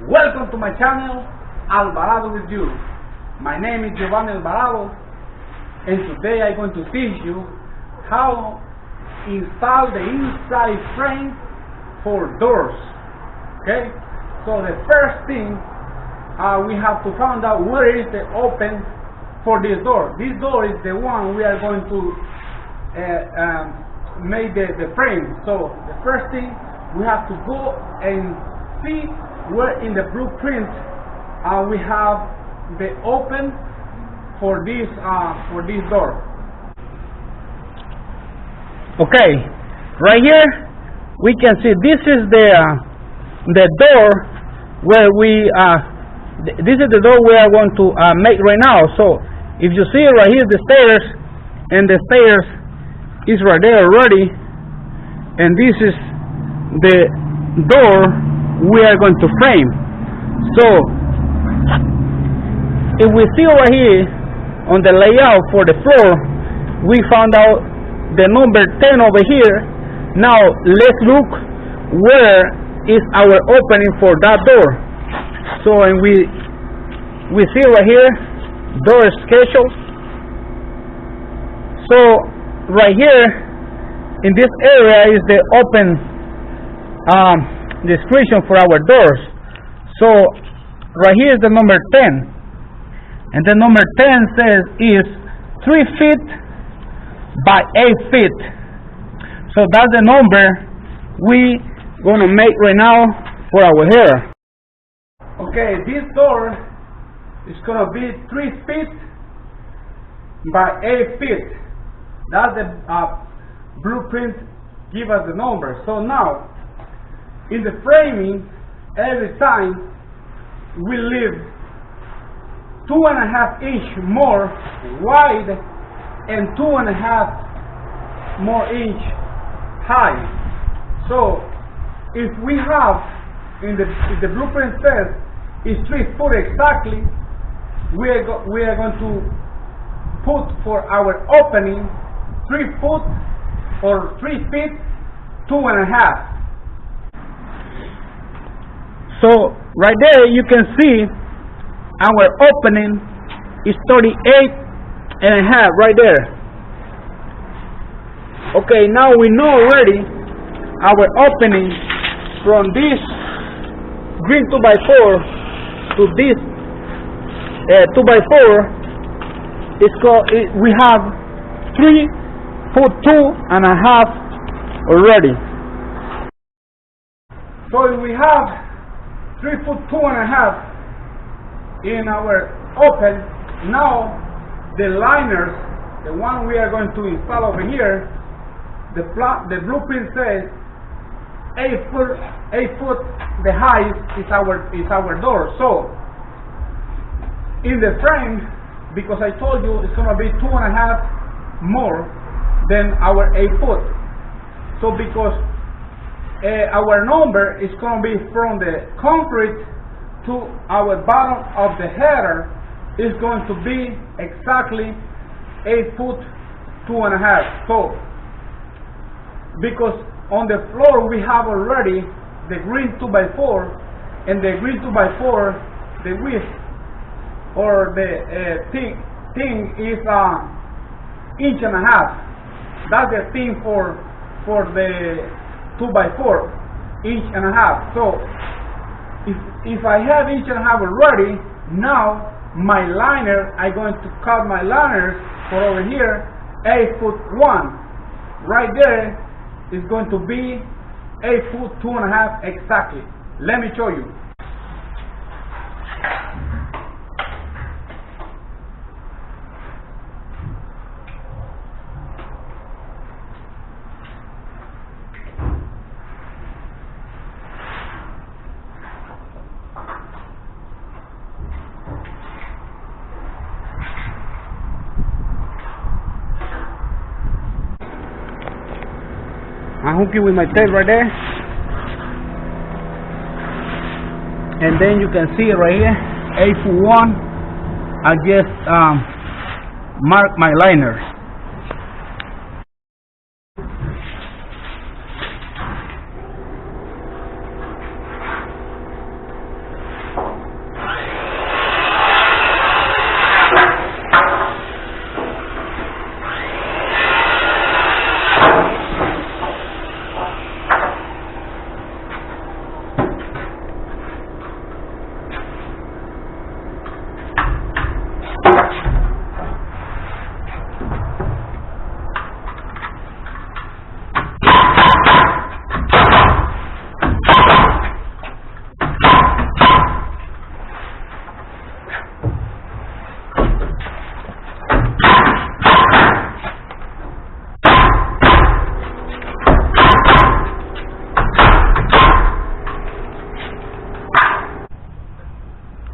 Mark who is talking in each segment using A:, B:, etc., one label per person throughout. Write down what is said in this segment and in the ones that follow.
A: Welcome to my channel, Alvarado with you. My name is Alvarado, and today I'm going to teach you how to install the inside frame for doors. Okay, so the first thing we have to find out where is the open for this door. This door is the one we are going to make the frame. So the first thing we have to go and see where in the blueprint we have the open for this door.
B: Okay, right here we can see this is the door where we this is the door we are going to make right now. So if you see right here the stairs, and the stairs is right there already, and this is the door we are going to frame. So if we see over here on the layout for the floor, we found out the number 10 over here. Now let's look where is our opening for that door. So and we see right here door schedule. So right here in this area is the open description for our doors. So right here is the number 10, and the number 10 says is 3 feet by 8 feet. So that's the number we gonna make right now for our hair.
A: Okay, this door is gonna be 3 feet by 8 feet. That's the blueprint give us the number. So now in the framing, every time we leave 2.5 inches more wide and 2.5 more inch high. So if we have if the blueprint says it's 3 foot exactly, we are going to put for our opening 3 foot or 3 feet 2.5.
B: So right there you can see our opening is 38.5 right there. Okay, now we know already our opening from this green 2x4 to this 2x4 we have 3 foot 2.5 already.
A: So if we have 3 foot 2.5 in our open, now the liners, the one we are going to install over here, the blueprint says 8 foot the height is our door. So in the frame, because I told you it's gonna be 2.5 more than our 8 foot. So because our number is going to be from the concrete to our bottom of the header is going to be exactly 8 foot 2.5. So because on the floor we have already the green 2x4, and the green 2x4, the width or the thing is 1.5 inches. That's the thing for the 2x4, 1.5 inches. So if I have 1.5 inches already, now my liner, I'm going to cut my liners for over here 8 foot 1. Right there is going to be 8 foot 2.5 exactly. Let me show you.
B: I'm hooking with my tape right there, and then you can see right here 8 foot 1. I just mark my liners.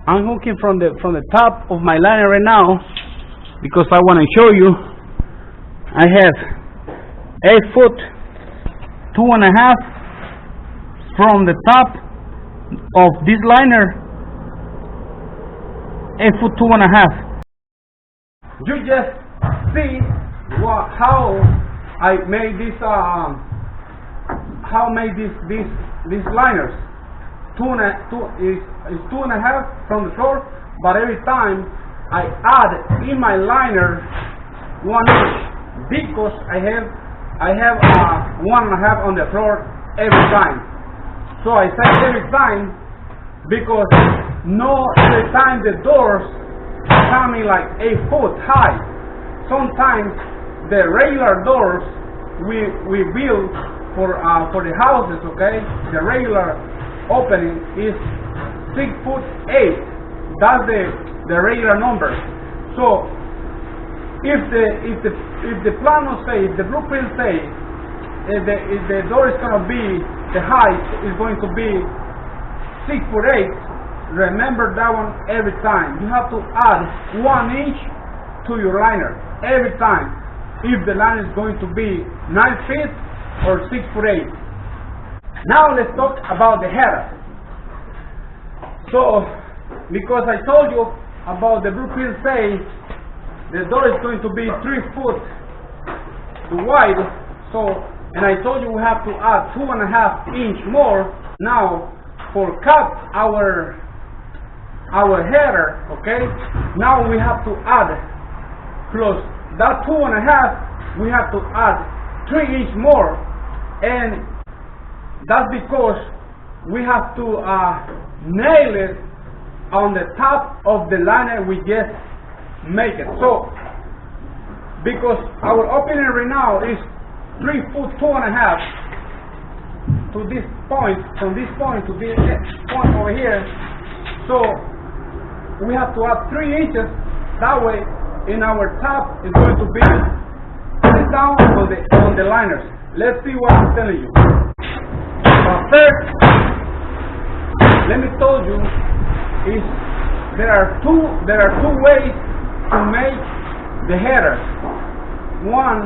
B: I'm hooking from the top of my liner right now because I want to show you. I have 8 foot 2.5 from the top of this liner. 8 foot 2.5.
A: You just see how I made this. How made these liners. Is 2.5 from the floor, but every time I add in my liner 1 inch because I have 1.5 on the floor every time. So I say every time because every time the doors coming like 8 foot high. Sometimes the regular doors we build for the houses, okay, the regular opening is 6 foot 8. That's the regular number. So if the plano say, if the blueprint say, if the door is going to be, the height is going to be 6 foot 8, remember that one every time. You have to add 1 inch to your liner every time. If the liner is going to be 9 feet or 6 foot 8. Now let's talk about the header. So, because I told you about the blueprint say the door is going to be 3 foot wide, so, and I told you we have to add 2.5 inch more. Now, for cut our header, okay, now we have to add, plus that 2.5, we have to add 3 inch more, and that's because we have to nail it on the top of the liner we just make it. So because our opening right now is 3 foot 2.5 to this point, from this point to this point over here, so we have to add 3 inches. That way in our top is going to be down on the liners. Let's see what I'm telling you. First, let me tell you, is there are two ways to make the header. One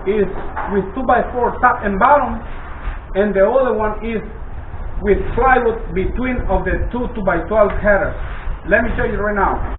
A: is with 2x4 top and bottom, and the other one is with plywood between of the two 2x12 headers. Let me show you right now.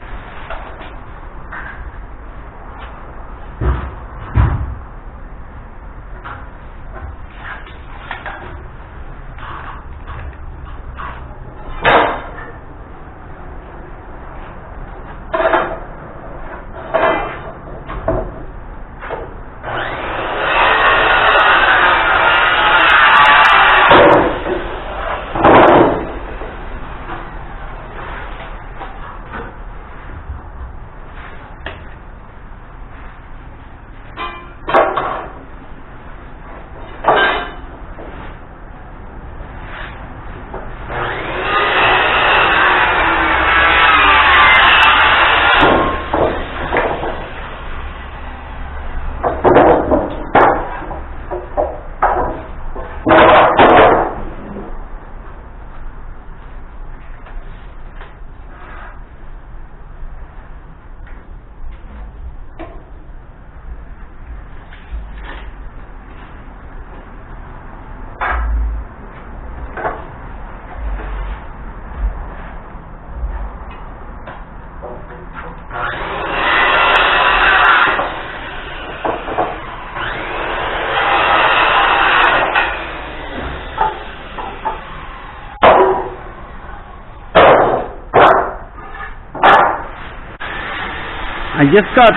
B: I just cut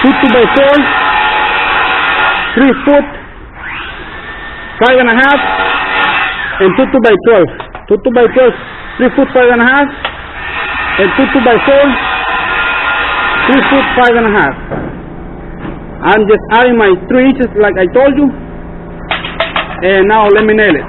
B: 2 2x4, 3 foot, 5.5, and 2 2x12. 2 2x12, 3 foot, 5.5, and 2 2x4, 3 foot, 5.5. I'm just adding my 3 inches like I told you, and now let me nail it.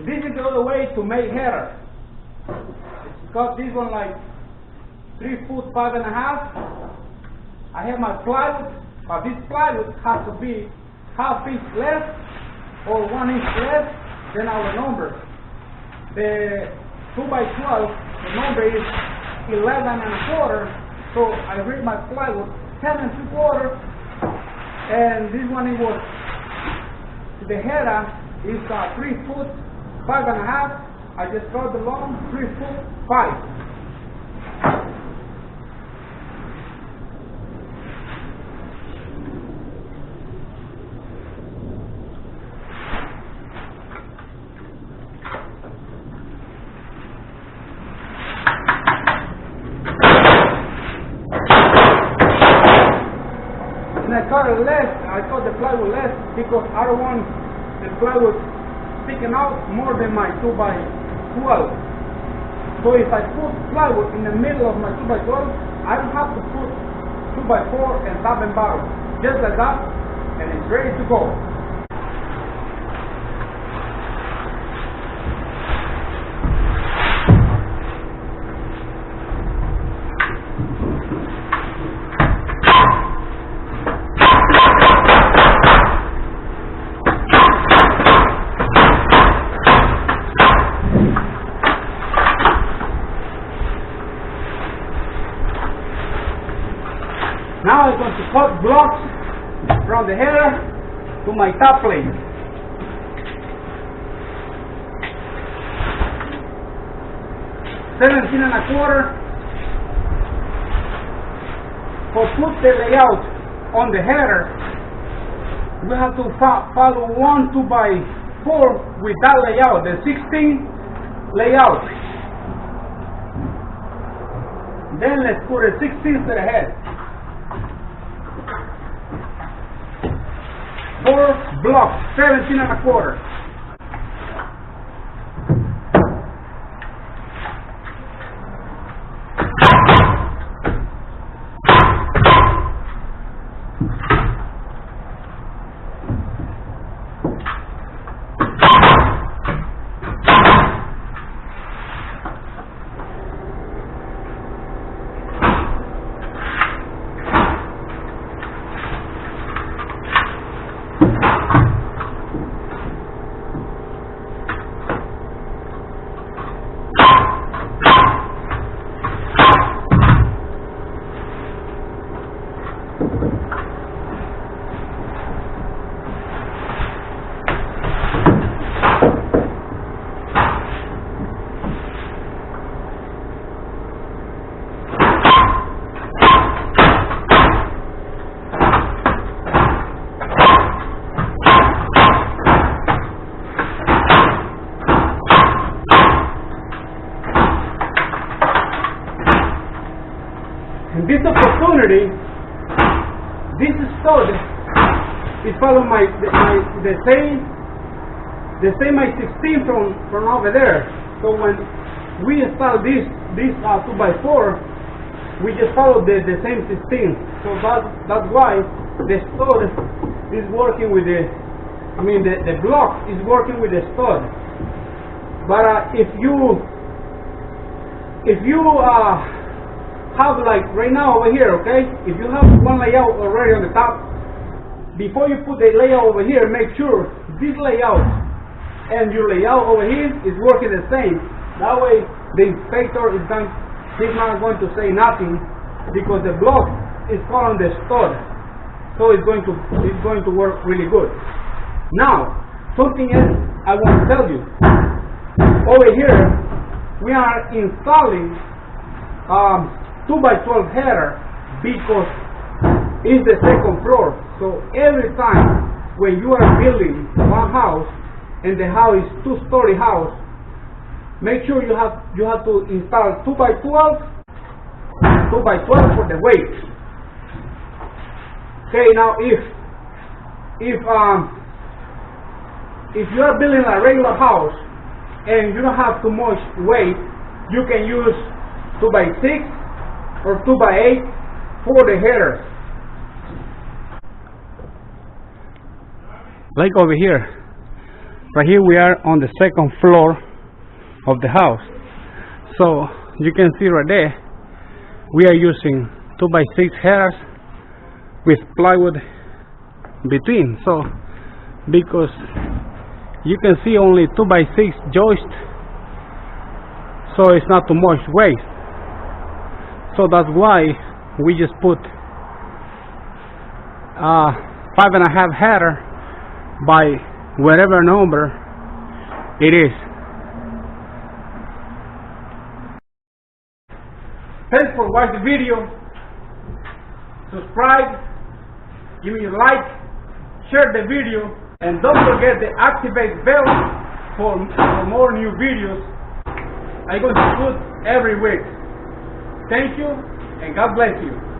A: This is the other way to make header. It's got this one like 3 foot 5.5. I have my plywood, but this plywood has to be ½ inch less or 1 inch less than our number. The 2x12, the number is 11.25. So I read my plywood 10.75, and this one it was, the header is 3 foot 5.5. I just got the long 3 foot 5. And I cut it less, I cut the plywood less because I don't want the plywood sticking out more than my 2x12. So if I put plywood in the middle of my 2x12, I don't have to put 2x4 and top and bottom. Just like that, and it's ready to go. Now I'm going to cut blocks from the header to my top plate. $17.25. For put the layout on the header, we have to follow 1 2x4 with that layout, the 16 layout. Then let's put a 16 to the head. 4 blocks, 17.25. In this opportunity, this stud is following the same my 16 from over there. So when we install this 2x4, we just follow the same 16. So that's why the stud is working with the block is working with the stud. But if you have, like right now over here, okay, if you have one layout already on the top, before you put the layout over here, make sure this layout and your layout over here is working the same. That way the inspector he's not going to say nothing, because the block is following the stud, so it's going to work really good. Now something else I want to tell you. Over here we are installing 2x12 header because it's the second floor. So every time when you are building one house and the house is 2-story house, make sure you have to install 2x12 for the weight. Okay, now if you are building a regular house and you don't have too much weight, you can use 2x6 or 2x8 for the headers. Like over here,
B: Right here we are on the second floor of the house. So you can see right there, we are using 2x6 headers with plywood between. So because you can see only 2x6 joist, so it's not too much weight. So that's why we just put 5.5 header by whatever number it is.
A: Thanks for watching the video. Subscribe, give me a like, share the video, and don't forget to activate bell for more new videos I'm going to put every week. Thank you, and God bless you.